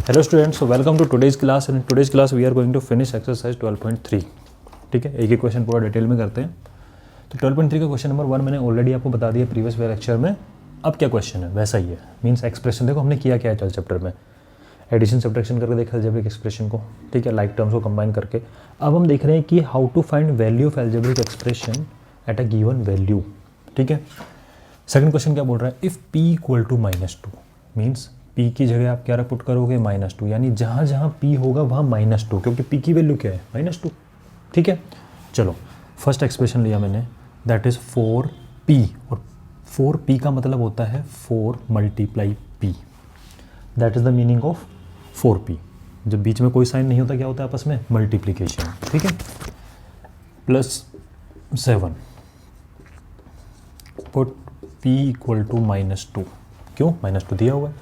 Hello students, welcome to today's class. In today's class we are going to finish exercise 12.3। ठीक है, एक ही question पूरा detail में करते हैं। तो 12.3 का क्वेश्चन नंबर 1 मैंने ऑलरेडी आपको बता दिया प्रीवियस लेक्चर में। अब क्या क्वेश्चन है वैसा ही है, मीन्स एक्सप्रेशन। देखो हमने किया क्या है चल चैप्टर में, एडिशन सब्ट्रैक्शन करके देखा अलजेब्रिक एक्सप्रेशन को, ठीक है, लाइक टर्म्स को कंबाइन करके। अब हम देख रहे हैं कि how to find value of algebraic expression at a given value. ठीक है, सेकंड क्वेश्चन क्या बोल रहा है, if p equal to -2 means p की जगह आप क्या पुट करोगे -2, यानी जहाँ जहाँ p होगा वहाँ -2, क्योंकि p की वैल्यू क्या है -2। ठीक है, चलो फर्स्ट एक्सप्रेशन लिया मैंने, दैट इज़ 4p, और 4p का मतलब होता है 4 multiply p, that is the meaning of 4p। जब बीच में कोई साइन नहीं होता क्या होता है आपस में, मल्टीप्लीकेशन। ठीक है, +7 पुट p इक्वल टू -2, क्यों -2 दिया हुआ है।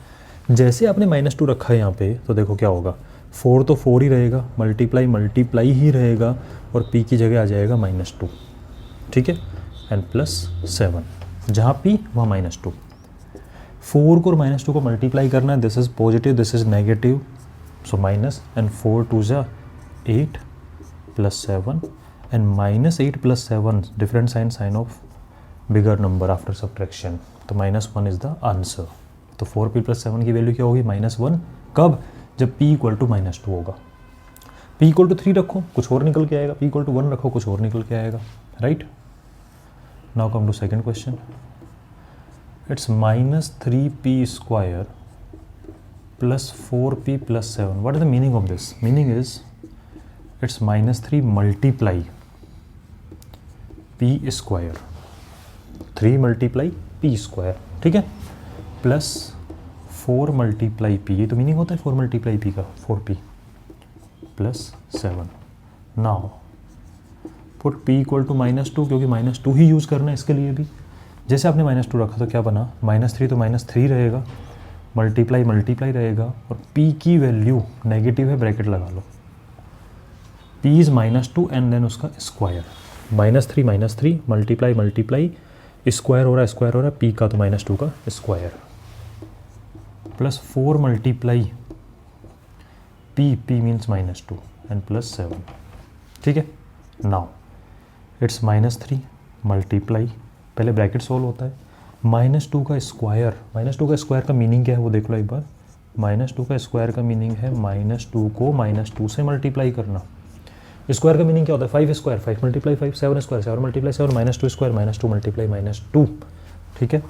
जैसे आपने -2 रखा है यहाँ पे, तो देखो क्या होगा, 4 तो 4 ही रहेगा, मल्टीप्लाई ही रहेगा, और p की जगह आ जाएगा -2। ठीक है, एंड +7, जहाँ p वहाँ -2। 4 को और -2 को मल्टीप्लाई करना है, this is positive, this is negative, so minus, and 4 2 जा 8 +7, and -8 +7 different sign of bigger number after subtraction, तो -1 इज़ द आंसर। तो 4p +7 की वैल्यू क्या होगी, -1। कब, जब p इक्वल टू -2 होगा। p इक्वल टू 3 रखो कुछ और निकल के आएगा, p इक्वल टू 1 रखो कुछ और निकल के आएगा, right. Now come to second question, it's -3p square +4p +7। What is the meaning of this, meaning is it's -3 multiply p square, 3 multiply p square, ठीक है, +4 मल्टीप्लाई p, ये तो मीनिंग होता है 4 मल्टीप्लाई p का, 4p +7। Now put p equal to -2, क्योंकि -2 ही use करना है इसके लिए भी। जैसे आपने -2 रखा तो क्या बना, -3 तो -3 रहेगा, मल्टीप्लाई रहेगा, और p की वैल्यू नेगेटिव है, ब्रैकेट लगा लो, p इज़ -2 एंड देन उसका स्क्वायर, -3 मल्टीप्लाई स्क्वायर हो रहा है p का, तो -2 का square, +4 multiply p means -2 and +7। ठीक है, नाउ इट्स -3 मल्टीप्लाई, पहले ब्रैकेट सोल्व होता है, -2 का स्क्वायर, -2 का स्क्वायर का मीनिंग क्या है वो देख लो एक बार। -2 का स्क्वायर का मीनिंग है -2 को -2 से मल्टीप्लाई करना। स्क्वायर का मीनिंग क्या होता है, 5 square 5 multiply 5, 7 square 7 multiply 7, -2 square -2 multiply -2। ठीक है,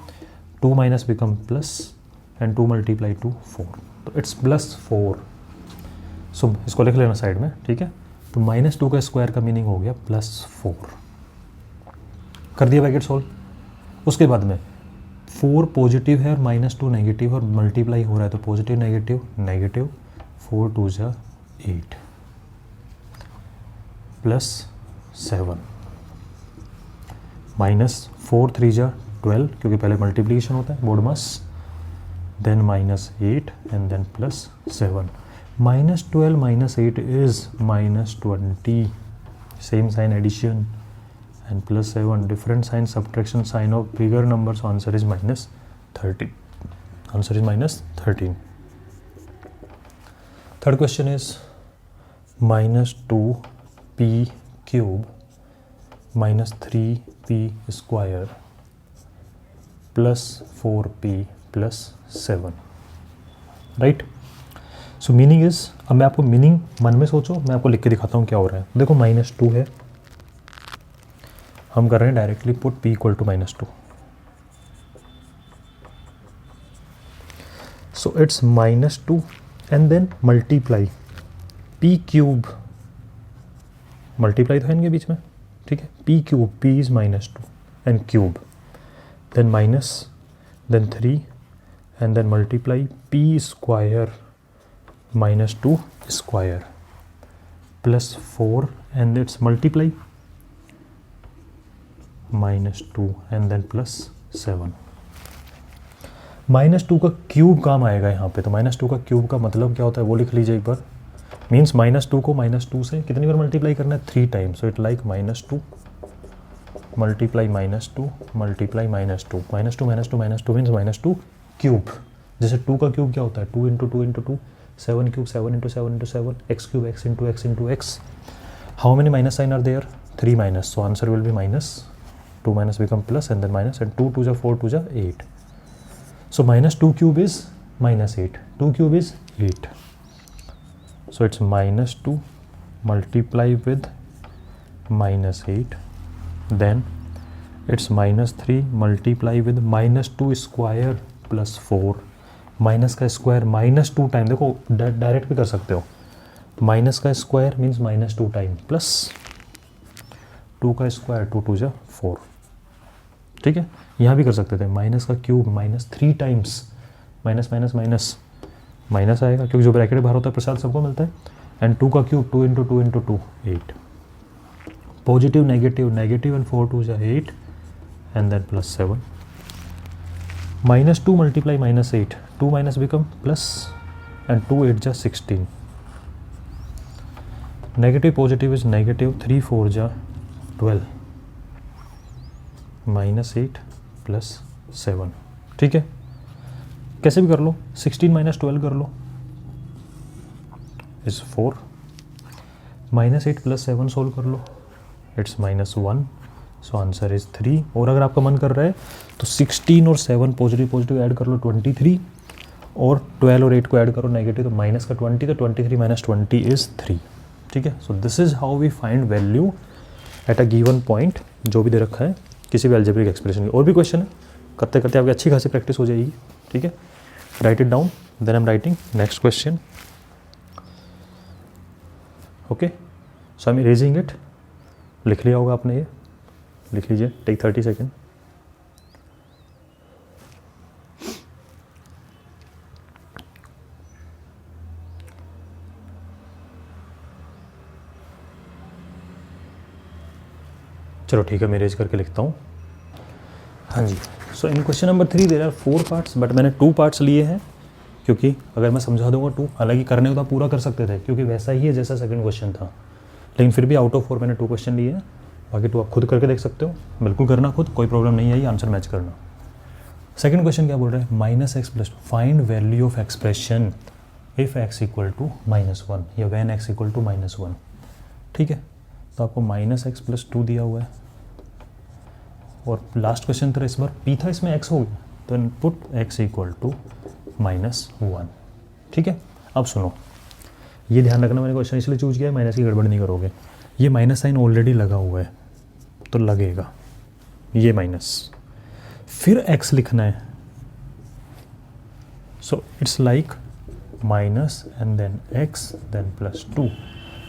2 minus become plus, and 2 multiply 2 4, तो इट्स +4। सो इसको लिख लेना साइड में, ठीक है। तो -2 का स्क्वायर का मीनिंग हो गया +4, कर दिया ब्रैकेट सोल्व। उसके बाद में 4 पॉजिटिव है और -2 नेगेटिव, और मल्टीप्लाई हो रहा है तो पॉजिटिव नेगेटिव, 4 2 जा 8 +7, -4 3 जा 12, क्योंकि पहले मल्टीप्लिकेशन होता है, board mass, then -8 and then +7, -12 -8 is -20, same sign addition, and +7 different sign subtraction, sign of bigger number, so answer is -13, answer is -13। third question is -2p cube -3p square +4p +7, right. So meaning is, अब मैं आपको meaning मन में सोचो, मैं आपको लिख के दिखाता हूँ क्या हो रहा है। देखो -2 है, हम कर रहे हैं directly put p equal to -2, so it's -2 and then multiply p cube, multiply तो है इनके बीच में, ठीक है, p cube, p is -2 and cube, then minus, then 3 and then multiply p square -2 square +4, and it's multiply -2 and then +7। -2 का cube काम आएगा यहाँ पे, तो -2 का क्यूब का मतलब क्या होता है वो लिख लीजिए एक बार। मीन्स -2 को -2 से कितनी बार मल्टीप्लाई करना है, 3 times, so it like -2 multiply -2 multiply -2 means -2 cube, जैसे 2 का क्यूब क्या होता है 2 into 2 into 2, 7 cube 7 into 7 into 7, x cube x into x into x. How many minus sign are there 3 minus, so answer will be minus, 2 minus become plus and then minus, and 2 2 4 2 8. So minus 2 cube is minus 8. 2 cube is 8. So it's minus 2 multiply with minus 8. Then it's minus 3 multiply with minus 2 square plus 4. Minus का square minus 2 time, देखो direct भी कर सकते हो, minus का square means minus 2 time plus 2 का square 2 2 4. ठीक है, यहाँ भी कर सकते थे माइनस का cube minus 3 times, minus minus minus minus आएगा क्योंकि जो ब्रैकेट बाहर होता है प्रसाद सबको मिलता है, एंड 2 का cube 2 into 2 into 2 8. Positive negative negative and 4 2 8 and then plus 7. Minus 2 multiply minus 8, 2 minus become plus and 2 8 16. Negative positive is negative, 3 4 12 minus 8 plus 7. ठीक है, कैसे भी कर लो, 16 माइनस 12 कर लो इज 4, माइनस 8 प्लस 7 सोल्व कर लो, it's minus 1, so answer is 3. और अगर आपका मन कर रहा है तो 16 और 7 पॉजिटिव पॉजिटिव ऐड कर लो 23, और 12 और 8 को ऐड करो नेगेटिव, तो माइनस का 20, तो 23 माइनस 20 इज 3. ठीक है, so this is how we find value at a given point, जो भी दे रखा है किसी भी अलजेब्रिक एक्सप्रेशन की. और भी क्वेश्चन है, करते करते आपकी अच्छी खासी प्रैक्टिस हो जाएगी. ठीक है, write it down, then I am writing next question. Okay, so I am erasing it. लिख लिया होगा आपने, ये लिख लीजिए, टेक 30 सेकेंड. चलो ठीक है, मैं इरेज करके लिखता हूँ. हाँ जी, so in question number 3 there are 4 parts, but मैंने 2 पार्ट्स लिए हैं क्योंकि अगर मैं समझा दूंगा 2, हालांकि करने को तो पूरा कर सकते थे क्योंकि वैसा ही है जैसा सेकंड क्वेश्चन था, लेकिन फिर भी आउट ऑफ 4 मैंने 2 क्वेश्चन लिए हैं. बाकी 2 आप खुद करके देख सकते हो, बिल्कुल करना खुद, कोई प्रॉब्लम नहीं है, ये आंसर मैच करना. सेकंड क्वेश्चन क्या बोल रहे हैं, minus x plus 2, find value of expression if x equal to -1 या व्हेन एक्स इक्वल टू -1. ठीक है, तो आपको माइनस एक्स प्लस 2 दिया हुआ है, और लास्ट क्वेश्चन था इस बार पी था, इसमें एक्स हो गया, तो पुट एक्स इक्वल टू -1. ठीक है, अब सुनो, ये ध्यान रखना, मैंने क्वेश्चन इसलिए चूज किया है, माइनस की गड़बड़ नहीं करोगे. ये माइनस साइन ऑलरेडी लगा हुआ है तो लगेगा ये माइनस, फिर एक्स लिखना है, so it's like minus and then x then plus 2.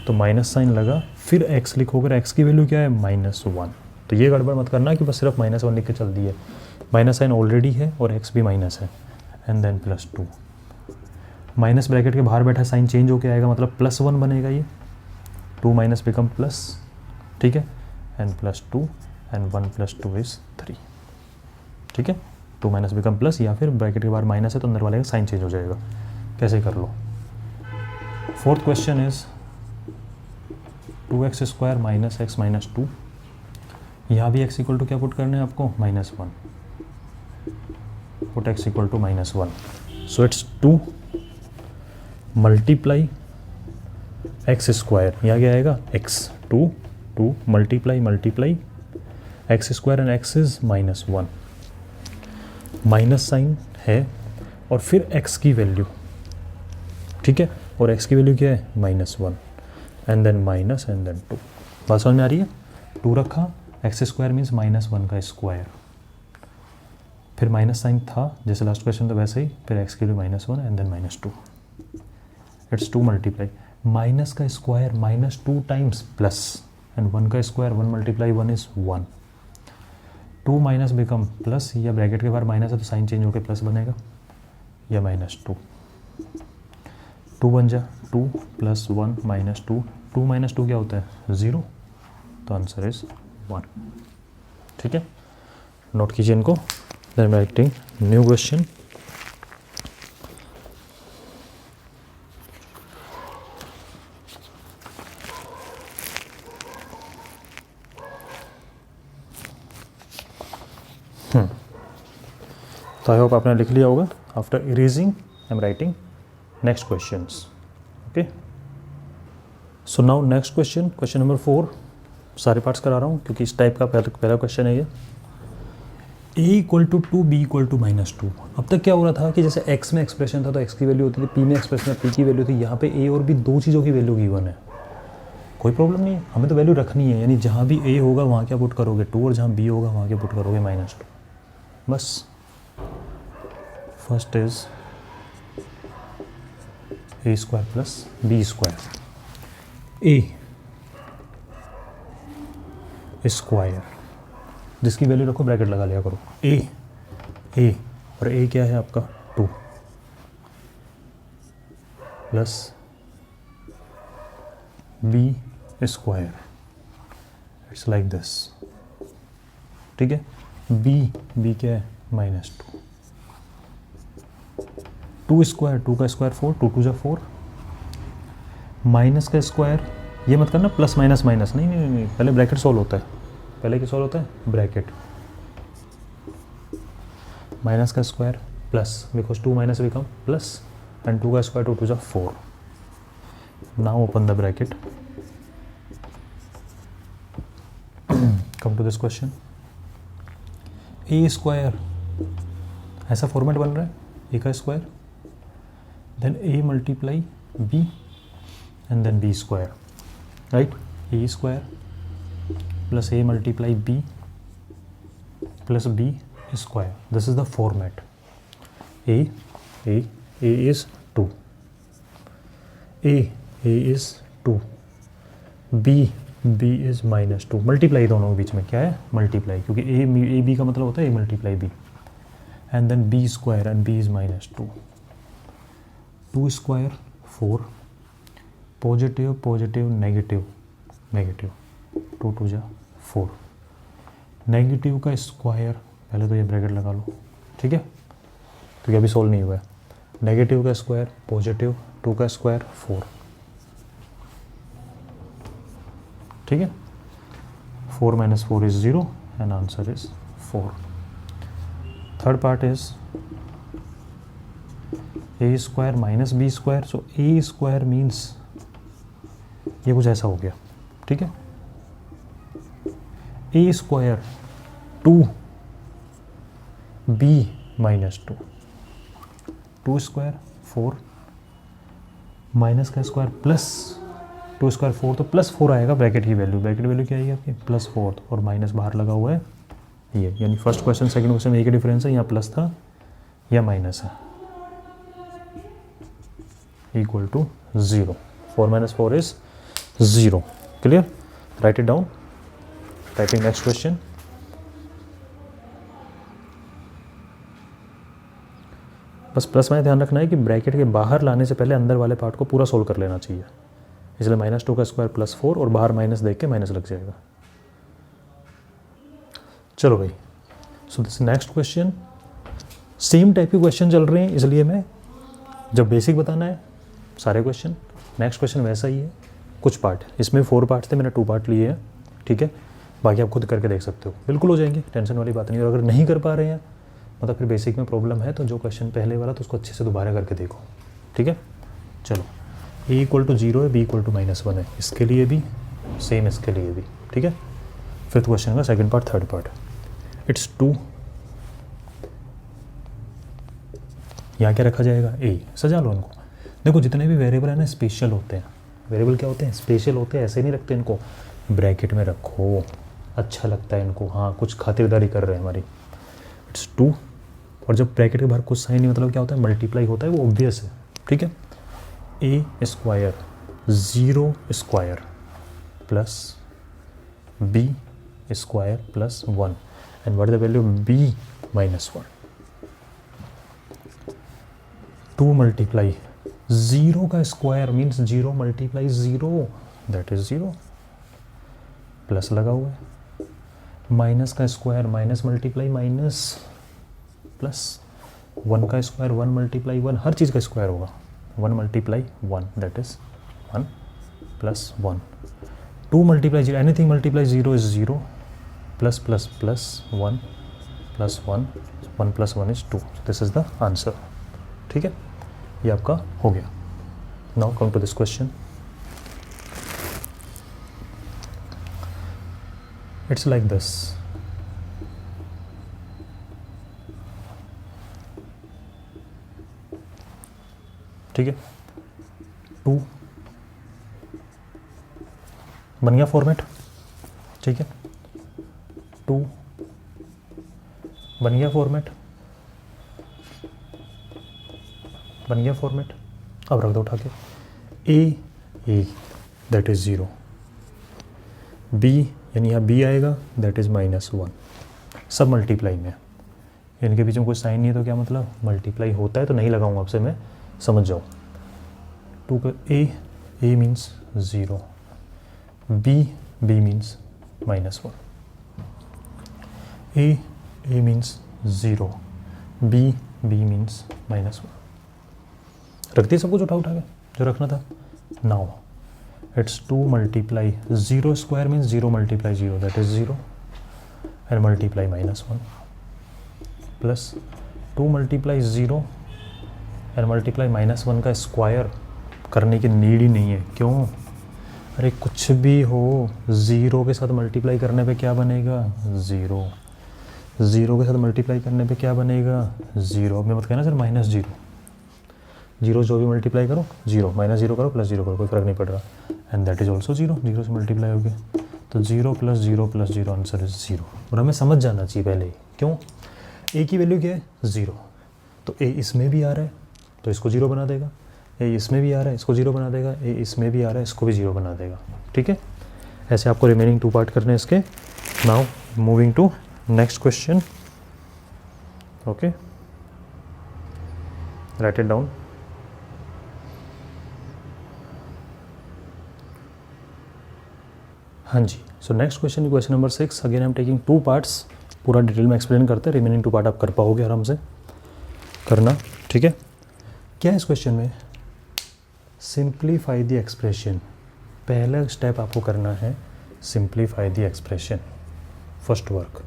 तो माइनस साइन लगा, फिर एक्स लिखोगे, एक्स की वैल्यू क्या है -1. तो ये गड़बड़ मत करना कि बस सिर्फ -1 लिख के चल दी है, माइनस साइन ऑलरेडी है और एक्स भी माइनस है, and then plus 2. Minus bracket के बाहर बैठा साइन चेंज होके आएगा, मतलब +1 बनेगा, ये 2 माइनस बिकम प्लस. ठीक है, and plus 2 and 1 plus 2 is 3. ठीक है, 2 माइनस बिकम प्लस, या फिर ब्रैकेट के बाहर माइनस है तो अंदर वाले का साइन चेंज हो जाएगा. कैसे कर लो. Fourth question is 2x square minus x minus 2. यहाँ भी x इक्वल टू क्या पुट करना है आपको, -1. Put x equal to -1. So it's 2 multiply x square, यहाँ क्या आएगा x, 2 multiply multiply x square and x is -1. Minus sign है और फिर x की वैल्यू. ठीक है, और x की वैल्यू क्या है -1, and then minus and then 2. बात समझ में आ रही है. 2 रखा, एक्स स्क्वायर मीन्स -1 का स्क्वायर, फिर माइनस साइन था जैसे लास्ट क्वेश्चन था वैसे ही, फिर एक्स के लिए -1 and then -2. It's 2 multiply minus का स्क्वायर -2 टाइम्स प्लस, एंड 1 का square 1 multiply 1 is 1. 2 minus become plus, या ब्रैकेट के बाहर माइनस है तो साइन चेंज होकर प्लस बनेगा, या -2. 2 बन जा 2 + 1 -2. 2 - 2 क्या होता है 0, तो आंसर इज 1. ठीक है, नोट कीजिए इनको. Then writing new question. तो आई होप आपने लिख लिया होगा. After erasing, I'm writing next questions. Okay. So now next question, question number 4. सारे पार्ट्स करा रहा हूँ क्योंकि इस टाइप का पहला क्वेश्चन है ये. a equal to 2, b equal to -2. अब तक क्या हो रहा था कि जैसे x में एक्सप्रेशन था तो x की वैल्यू होती थी, p में एक्सप्रेशन है p की वैल्यू थी. यहाँ पे a और b दो चीज़ों की वैल्यू गिवन है, कोई प्रॉब्लम नहीं है, हमें तो वैल्यू रखनी है. यानी जहाँ भी a होगा वहाँ क्या पुट करोगे 2 और जहाँ b होगा वहाँ क्या पुट करोगे -2. बस first is a square plus b square. a square जिसकी वैल्यू रखो ब्रैकेट लगा लिया करो. a और a क्या है आपका 2 plus b square. It's like this. ठीक है. b क्या है -2. 2 स्क्वायर, 2 का स्क्वायर 4, 2 2 4. माइनस का स्क्वायर, ये मत करना प्लस माइनस माइनस, नहीं, पहले ब्रैकेट सॉल्व होता है. पहले क्या सॉल्व होता है ब्रैकेट. माइनस का square plus, because 2 minus become plus, and 2 का square 2 2 4. Now open the bracket. Come to this question. A square, ऐसा फॉर्मेट बन रहा है ए का square, then a multiply b and then b square. Right. A square plus a multiply b plus b square. This is the format. A is 2, a is 2, b is -2. Multiply दोनों के बीच में क्या है multiply, क्योंकि A B का मतलब होता है a multiply b. And then b square and b is -2. 2 square 4, positive positive negative negative, 2 2 4. Negative का स्क्वायर, पहले तो ये ब्रैकेट लगा लो. ठीक है, तो ये अभी सोल्व नहीं हुआ है. नेगेटिव का स्क्वायर पॉजिटिव, 2 का स्क्वायर 4. ठीक है. 4 - 4 is 0 and answer is 4. Third part is a square minus b square. So a square means ये कुछ ऐसा हो गया. ठीक है. A square 2 b -2, 2 square 4, minus का स्क्वायर प्लस 2 स्क्वायर 4, तो +4 आएगा ब्रैकेट की वैल्यू. ब्रैकेट वैल्यू क्या आएगी आपकी +4, और माइनस बाहर लगा हुआ है ये. यानी फर्स्ट क्वेश्चन सेकंड क्वेश्चन में एक ही डिफरेंस है, यहाँ प्लस था या माइनस है. Equal to 0. 4 - 4 is 0. Clear. Write it down. Typing next question. बस प्लस में ध्यान रखना है कि ब्रैकेट के बाहर लाने से पहले अंदर वाले पार्ट को पूरा सोल्व कर लेना चाहिए. इसलिए -2 का स्क्वायर +4 और बाहर माइनस देख के माइनस लग जाएगा. चलो भाई. So this next question. Same type के क्वेश्चन चल रहे हैं, इसलिए मैं जब बेसिक बताना है सारे क्वेश्चन, नेक्स्ट क्वेश्चन वैसा ही है. कुछ पार्ट, इसमें 4 पार्ट्स थे, मैंने 2 पार्ट लिए हैं. ठीक है. बाकी आप खुद करके देख सकते हो, बिल्कुल हो जाएंगे, टेंशन वाली बात नहीं. और अगर नहीं कर पा रहे हैं, मतलब फिर बेसिक में प्रॉब्लम है, तो जो क्वेश्चन पहले वाला तो उसको अच्छे से दोबारा करके देखो. ठीक है. चलो. ए इक्वल टू 0 है, बी इक्वल टू -1 है. इसके लिए भी सेम, इसके लिए भी. ठीक है. फिफ्थ क्वेश्चन का second part, third part. It's 2. यहाँ क्या रखा जाएगा ए. सजा लो इनको. देखो जितने भी वेरिएबल है ना स्पेशल होते हैं. वेरिएबल क्या होते हैं स्पेशल होते हैं. ऐसे नहीं रखते इनको, ब्रैकेट में रखो, अच्छा लगता है इनको. हाँ, कुछ खातिरदारी कर रहे हैं हमारी. इट्स 2. और जब ब्रैकेट के बाहर कुछ साइन नहीं, मतलब क्या होता है मल्टीप्लाई होता है, वो ऑब्वियस है. ठीक है. A square 0 square plus b square plus 1, and what is the value b -1. 2 multiply 0 का square means 0 multiply 0, that is 0. Plus लगा हुआ है. माइनस का square minus multiply minus plus. 1 का स्क्वायर 1 मल्टीप्लाई 1, हर चीज़ का स्क्वायर होगा. 1 multiply 1, that is 1 plus 1. 2 multiply 0, anything multiply 0 is 0. Plus plus plus 1 plus 1, 1 plus 1 is 2. This is the answer. ठीक है, ये आपका हो गया। Now come to this question, it's like this, ठीक है, 2 बन गया फॉर्मेट, ठीक है, 2 बन गया फॉर्मेट, बन गया फॉर्मेट। अब रख दो उठा के, ए दैट इज़ 0, बी यानी यहाँ बी आएगा दैट इज़ -1, सब मल्टीप्लाई में, इनके बीच में कोई साइन नहीं है तो क्या मतलब मल्टीप्लाई होता है, तो नहीं लगाऊंगा आपसे, मैं समझ जाऊँ। 2 का ए मीन्स 0, बी मीन्स -1, ए मीन्स 0, बी मीन्स -1। रख दिए सब कुछ उठा के जो रखना था। Now it's 2 multiply 0 square means 0 multiply 0 that is 0 and multiply -1 plus 2 multiply 0 and multiply -1 का स्क्वायर करने की नीड ही नहीं है। क्यों? अरे कुछ भी हो 0 के साथ मल्टीप्लाई करने पे क्या बनेगा 0, 0 के साथ मल्टीप्लाई करने पे क्या बनेगा 0। अब मैं मत कहना सर -0, 0 जो भी मल्टीप्लाई करो 0, -0 करो +0 करो, कोई फ़र्क नहीं पड़ रहा, एंड दैट इज़ ऑल्सो 0, 0 से मल्टीप्लाई हो गया तो 0 + 0 + 0 आंसर इज 0। और हमें समझ जाना चाहिए पहले ही, क्यों? ए की वैल्यू क्या है 0, तो ए इसमें भी आ रहा है तो इसको 0 बना देगा, ए इसमें भी आ रहा है इसको 0 बना देगा, ए इसमें भी आ रहा है इसको भी 0 बना देगा। ठीक है, ऐसे आपको रिमेनिंग 2 पार्ट करने हैं इसके। Now moving to next question, okay, right it down. हाँ जी, so next question, question number 6। Again I am taking 2 parts, पूरा डिटेल में एक्सप्लेन करते हैं, रिमेनिंग 2 पार्ट आप कर पाओगे आराम से करना। ठीक है, क्या है इस क्वेश्चन में? Simplify the expression. पहला स्टेप आपको करना है simplify the expression, first work,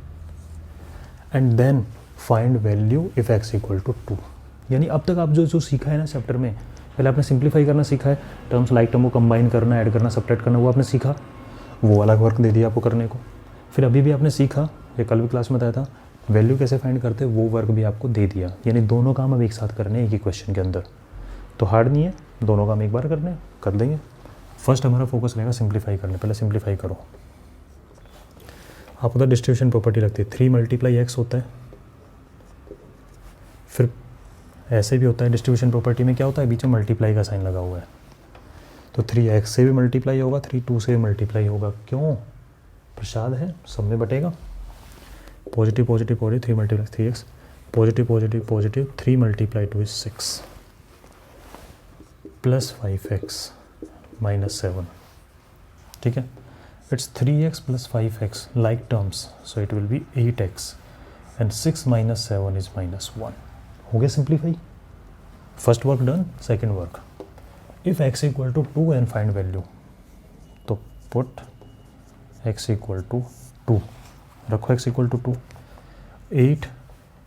and then find value if x = 2। यानी अब तक आप जो सीखा है ना चैप्टर में, पहले आपने सिंप्लीफाई करना सीखा है, टर्म्स लाइक टर्म को कंबाइन करना, ऐड करना, सब्ट्रैक्ट करना, वो आपने सीखा, वो अलग वर्क दे दिया आपको करने को। फिर अभी भी आपने सीखा, ये कल भी क्लास में बताया था, वैल्यू कैसे फाइंड करते, वो वर्क भी आपको दे दिया। यानी दोनों काम अब एक साथ करने हैं एक ही क्वेश्चन के अंदर, तो हार्ड नहीं है, दोनों काम एक बार करने कर देंगे। फर्स्ट हमारा फोकस रहेगा सिंप्लीफाई करने, पहले सिंप्लीफाई करो। आप उधर डिस्ट्रीब्यूशन प्रॉपर्टी लगती है, 3 × x होता है, फिर ऐसे भी होता है डिस्ट्रीब्यूशन प्रॉपर्टी में, क्या होता है बीच में मल्टीप्लाई का साइन लगा हुआ है, तो 3x से भी मल्टीप्लाई होगा, 3 से भी मल्टीप्लाई होगा। क्यों? प्रसाद है, सब में बटेगा। Positive positive positive 3 × 3x, positive positive positive 3 × 2 is 6 plus 5x -7। ठीक है, it's 3x + 5x like terms, so it will be 8x and 6 - 7 is -1। हो गया simplify, first work done. Second work, if x = 2 and find value, तो put x = 2, रखो x = 2, 8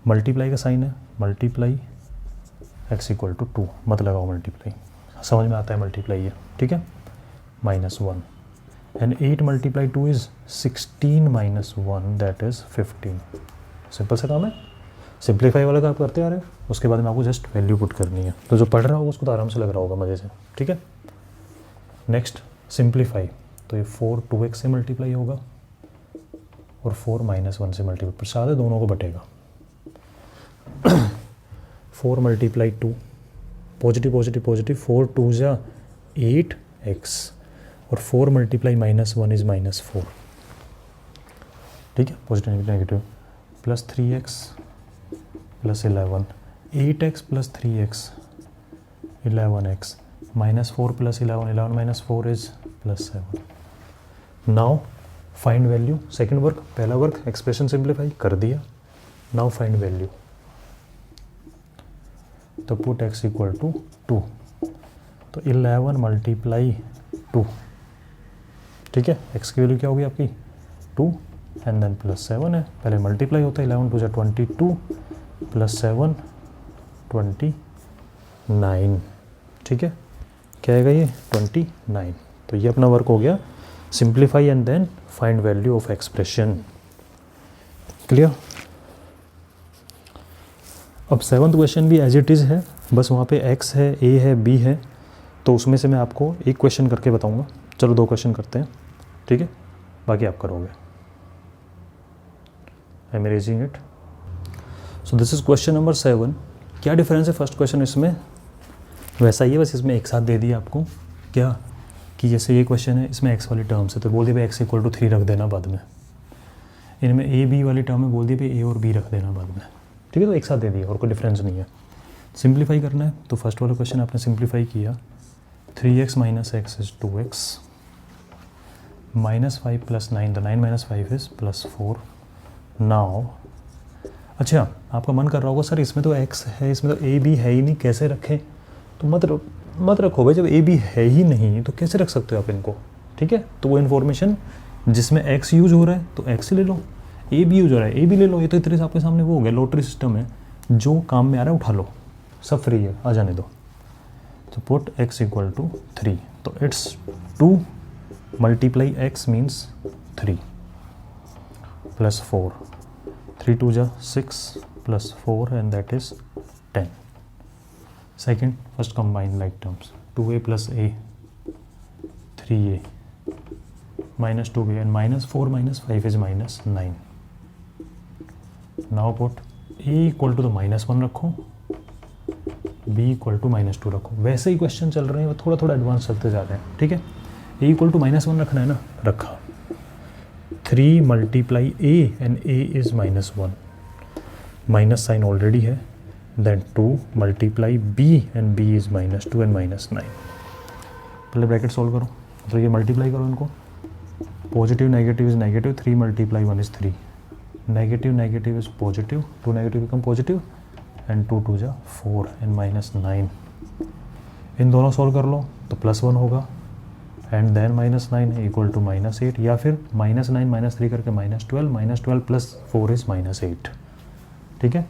multiply का sign है, multiply x = 2, मत लगाओ मल्टीप्लाई, समझ में आता है मल्टीप्लाई है। ठीक है, -1 and 8 × 2 is 16 - 1 that is 15। Simple सा काम है, सिंप्लीफाई वाला काम करते आ रहे हैं, उसके बाद में आपको जस्ट वैल्यू पुट करनी है। तो जो पढ़ रहा होगा उसको तो आराम से लग रहा होगा मज़े से। ठीक है, नेक्स्ट सिंप्लीफाई, तो ये 4 2x से मल्टीप्लाई होगा और 4 -1 से मल्टीप्लाई, प्रसाद है दोनों को बटेगा। 4 × 2 पॉजिटिव पॉजिटिव पॉजिटिव, 4 2 = 8x और 4 × -1 इज -4। ठीक है, positive negative, plus 3x + 11, 8x + 3x 11x, -4 + 11, 11 - 4 is +7। Now find value, second work. पहला वर्क एक्सप्रेशन सिंप्लीफाई कर दिया, नाउ फाइंड वैल्यू, तो पुट x = 2, तो 11 × 2। ठीक है, x की वैल्यू क्या होगी आपकी 2 एंड देन +7 है, पहले मल्टीप्लाई होता है, 11 × 2 = 22 +7 20 9, ठीक है, क्या आएगा ये 29। तो ये अपना वर्क हो गया, simplify and then find value of expression. Clear. अब 7th क्वेश्चन भी एज इट इज़ है, बस वहाँ पे x है, a है, b है, तो उसमें से मैं आपको एक क्वेश्चन करके बताऊँगा। चलो 2 क्वेश्चन करते हैं, ठीक है, बाकी आप करोगे। आई am erasing it. So this is question number 7। क्या डिफरेंस है फर्स्ट क्वेश्चन इसमें? वैसा ही है, बस इसमें एक साथ दे दिया आपको क्या, कि जैसे ये क्वेश्चन है इसमें x वाली टर्म से, तो बोल दिए भाई x = 3 रख देना बाद में। इनमें a b वाली टर्म में बोल दिए भाई a और b रख देना बाद में, ठीक है। तो एक साथ दे दिया और कोई डिफरेंस नहीं है। सिंप्लीफाई करना है तो फर्स्ट वाला क्वेश्चन आपने सिंप्लीफाई किया, 3x - x is 2x, -5 + 9, तो 9 - 5 is +4। नाउ अच्छा, आपका मन कर रहा होगा सर इसमें तो x है, इसमें तो a b है ही नहीं, कैसे रखें? तो मत रखो भाई, जब a b है ही नहीं तो कैसे रख सकते हो आप इनको, ठीक है। तो वो इन्फॉर्मेशन जिसमें x यूज हो रहा है तो x ले लो, a b यूज हो रहा है a b ले लो। ये तो इतने से आपके सामने वो हो गया, लॉटरी सिस्टम है, जो काम में आ रहा है उठा लो, सब फ्री है, आ जाने दो। तो पुट x = 3, तो it's 2 × x means 3 + 4, 3 × 2 = 6 + 4 and that is 10. Second, first combine like terms, 2a + a, 3a, -2a and -4 - 5 is -9. Now put a = तो -1 रखो, b = -2 रखो। वैसे ही क्वेश्चन चल रहे हैं, थोड़ा थोड़ा एडवांस चलते जा रहे हैं, ठीक है। a = -1 रखना है ना, रखा। 3 × a and a is -1, minus sign already है, then 2 × b and b is -2 and -9। पहले ब्रैकेट सॉल्व करो, तो ये मल्टीप्लाई करो इनको, positive negative is negative, 3 × 1 is 3, negative negative is positive, 2 negative become positive and 2 × 2 = 4 and -9। इन दोनों सॉल्व कर लो तो +1 होगा एंड देन -9 = -8, या फिर -9 - 3 करके -12, -12 + 4 is -8, ठीक है।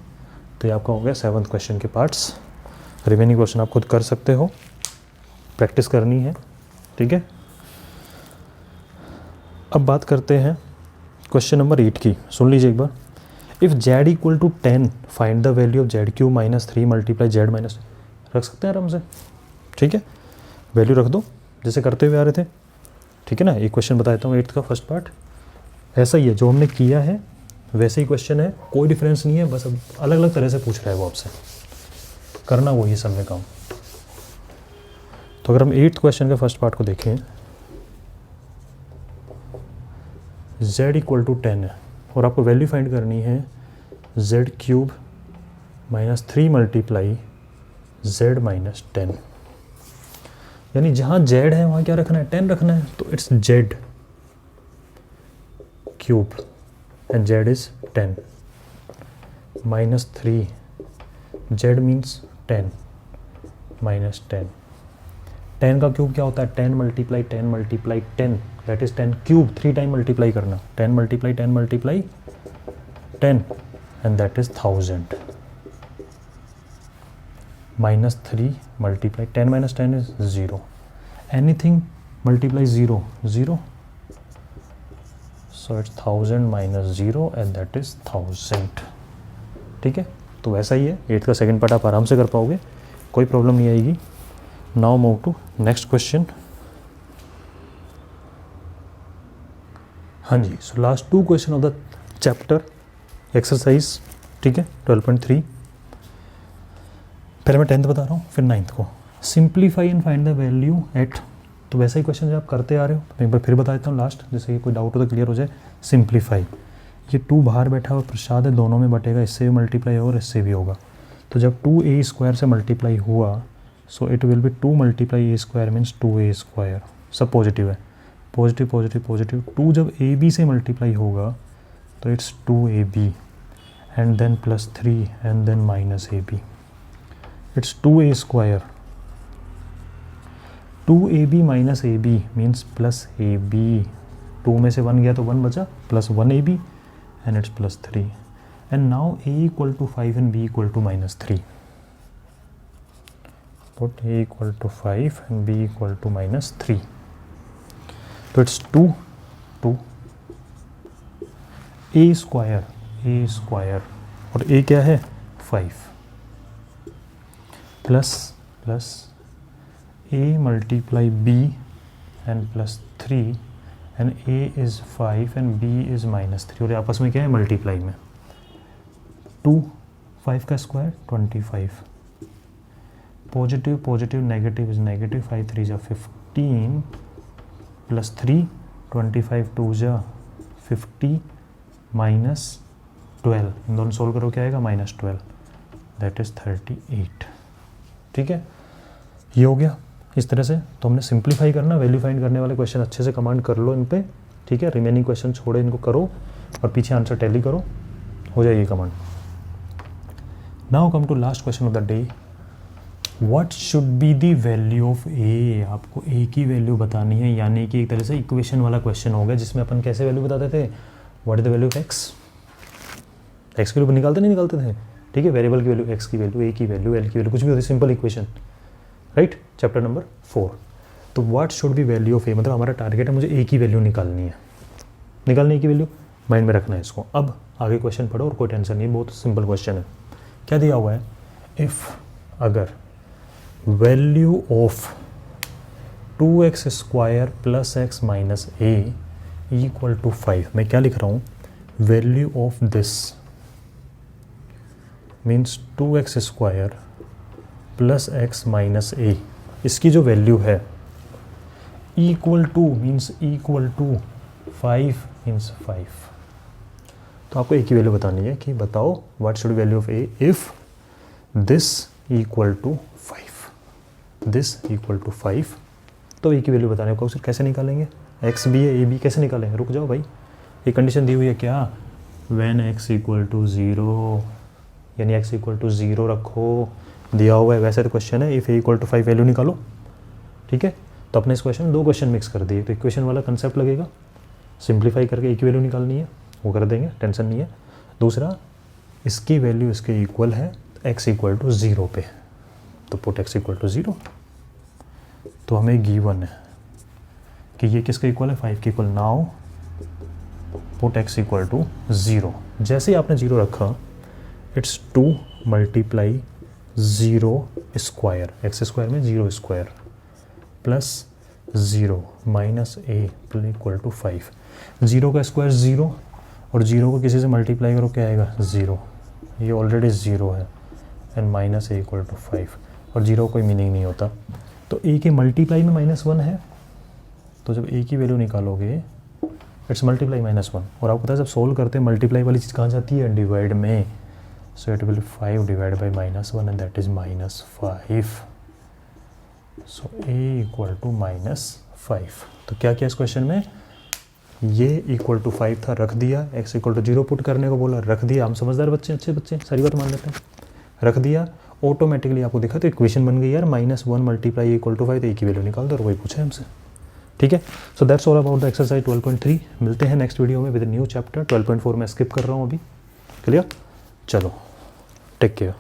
तो ये आपका हो गया 7th क्वेश्चन के पार्ट्स। रिमेनिंग क्वेश्चन आप खुद कर सकते हो, प्रैक्टिस करनी है, ठीक है। अब बात करते हैं क्वेश्चन नंबर 8 की, सुन लीजिए एक बार। If z = 10 find the value of z³ - 3 × z - रख सकते हैं आराम से, ठीक है। वैल्यू रख दो जैसे करते हुए आ रहे थे, ठीक है ना। एक क्वेश्चन बता देता हूँ 8th का फर्स्ट पार्ट, ऐसा ही है जो हमने किया है वैसे ही क्वेश्चन है, कोई डिफरेंस नहीं है, बस अब अलग अलग तरह से पूछ रहा है वो आपसे, करना वही सब में काम। तो अगर हम 8th क्वेश्चन के फर्स्ट पार्ट को देखें, z = 10 है और आपको वैल्यू फाइंड करनी है z³ - 3 × z - 10, यानी जहाँ z है वहाँ क्या रखना है, 10 रखना है। तो it's z³ and z is 10 -3, z means 10 -10। 10 का क्यूब क्या होता है, 10 × 10 × 10, that is 10³ 3 टाइम मल्टीप्लाई करना, 10 × 10 × 10 and that is 1000। -3 × 10 - 10 is 0, anything multiply 0 0, so it's 1000 - 0 and that is 1000, ठीक है। तो वैसा ही है, 8th का सेकंड पार्ट आप आराम से कर पाओगे, कोई प्रॉब्लम नहीं आएगी। Now move to next question. हाँ जी, so last 2 question of the chapter exercise, ठीक है, 12.3। पहले मैं 10th बता रहा हूँ फिर 9th को। Simplify and find the value at, तो वैसा ही क्वेश्चन जो आप करते आ रहे हो, मैं एक बार फिर बता देता हूँ लास्ट, जैसे कि कोई डाउट हो तो क्लियर हो जाए। सिंप्लीफाई, ये 2 बाहर बैठा हुआ प्रसाद है, दोनों में बटेगा, इससे भी मल्टीप्लाई होगा और इससे भी होगा। तो जब 2a² से मल्टीप्लाई हुआ, सो it will B 2 × a² means 2a², सब पॉजिटिव है, पॉजिटिव पॉजिटिव पॉजिटिव। 2 जब ab से मल्टीप्लाई होगा तो it's 2ab and then +3 and then -ab, it's 2a²। 2ab - ab means +ab, 2 में से 1 गया तो 1 बचा, +1ab and it's +3 and now a = 5 and b = -3। Put a equal to 5 and b equal to -3. तो it's 2 a square और a क्या है 5 plus a multiply b and +3 and a is 5 and b is -3 और आपस में क्या है multiply में 2 5 का square 25 positive negative is negative 5 3 जा 15 +3 25 2 जा 50 -12 इन दोनों सोल्व करो क्या आएगा -12 दैट इज़ 38. ठीक है ये हो गया इस तरह से. तो हमने सिंप्लीफाई करना वैल्यू फाइंड करने वाले क्वेश्चन अच्छे से कमांड कर लो इन पे. ठीक है रिमेनिंग क्वेश्चन छोड़ो इनको करो और पीछे आंसर टैली करो हो जाएगी command. Now come to last question of the day. What should be the value of a. आपको ए की वैल्यू बतानी है यानी कि एक तरह से इक्वेशन वाला क्वेश्चन हो गया जिसमें अपन कैसे वैल्यू बताते थे. What is the value of x. X की वैल्यू निकालते नहीं निकालते थे. ठीक है वेरिएबल की वैल्यू एक्स की वैल्यू ए की वैल्यू एल की वैल्यू कुछ भी होती simple equation right. Chapter number 4. तो what should be value of a मतलब हमारा टारगेट है मुझे ए की वैल्यू निकालनी है. निकालने की वैल्यू माइंड में रखना है इसको. अब आगे क्वेश्चन पढ़ो और कोई टेंशन नहीं बहुत सिंपल क्वेश्चन है. क्या दिया हुआ है इफ़ अगर value of 2x square plus x minus a equal to 5. मैं क्या लिख रहा हूँ value of this means 2x square plus x minus a इसकी जो वैल्यू है equal to means equal to 5 means 5. तो आपको ए की वैल्यू बतानी है कि बताओ what should value of a if this equal to 5 this equal to 5. तो ए की वैल्यू बताने को उसे कैसे निकालेंगे. एक्स बी है ए बी कैसे निकालेंगे. रुक जाओ भाई ये कंडीशन दी हुई है क्या व्हेन एक्स इक्वल टू 0 यानी एक्स इक्वल टू 0 रखो दिया हुआ है. वैसे तो क्वेश्चन है if a equal to 5 value निकालो. ठीक है तो अपने इस क्वेश्चन में 2 क्वेश्चन मिक्स कर दिए. तो इक्वेशन वाला कंसेप्ट लगेगा सिंप्लीफाई करके ए की वैल्यू निकालनी है वो कर देंगे टेंशन नहीं है. दूसरा इसकी वैल्यू इसके इक्वल है एक्स इक्वल टू 0 पे तो पुट एक्स इक्वल टू 0. तो हमें गिवन है कि ये किसके इक्वल है 5 के equal. Now put x equal to 0. जैसे ही आपने 0 रखा it's 2 multiply 0 square x square में 0 square plus 0 minus a equal to 5. 0 का स्क्वायर 0 और 0 को किसी से मल्टीप्लाई करो क्या आएगा 0. ये ऑलरेडी 0 है and minus a equal to 5 और 0 कोई मीनिंग नहीं होता. तो ए के मल्टीप्लाई में -1 है तो जब ए की वैल्यू निकालोगे इट्स मल्टीप्लाई -1 और आपको पता है जब सोल्व करते हैं मल्टीप्लाई वाली चीज़ कहाँ जाती है डिवाइड में. So it will 5 divide by -1 and that is -5. So a equal to -5. तो क्या किया इस क्वेश्चन में ये इक्वल टू 5 था रख दिया. एक्स इक्वल टू 0 पुट करने को बोला रख दिया. हम समझदार बच्चे अच्छे बच्चे सारी बात मान लेते हैं. रख दिया ऑटोमेटिकली आपको दिखा तो इक्वेशन बन गई यार -1 मल्टीप्लाई इक्वल टू 5 तो ए की वैल्यू निकाल दो और वही पूछा हमसे. ठीक है so that's all about the exercise 12.3. मिलते हैं नेक्स्ट वीडियो में विद न्यू चैप्टर. 12.4 में स्किप कर रहा हूँ अभी. क्लियर चलो टेक केयर.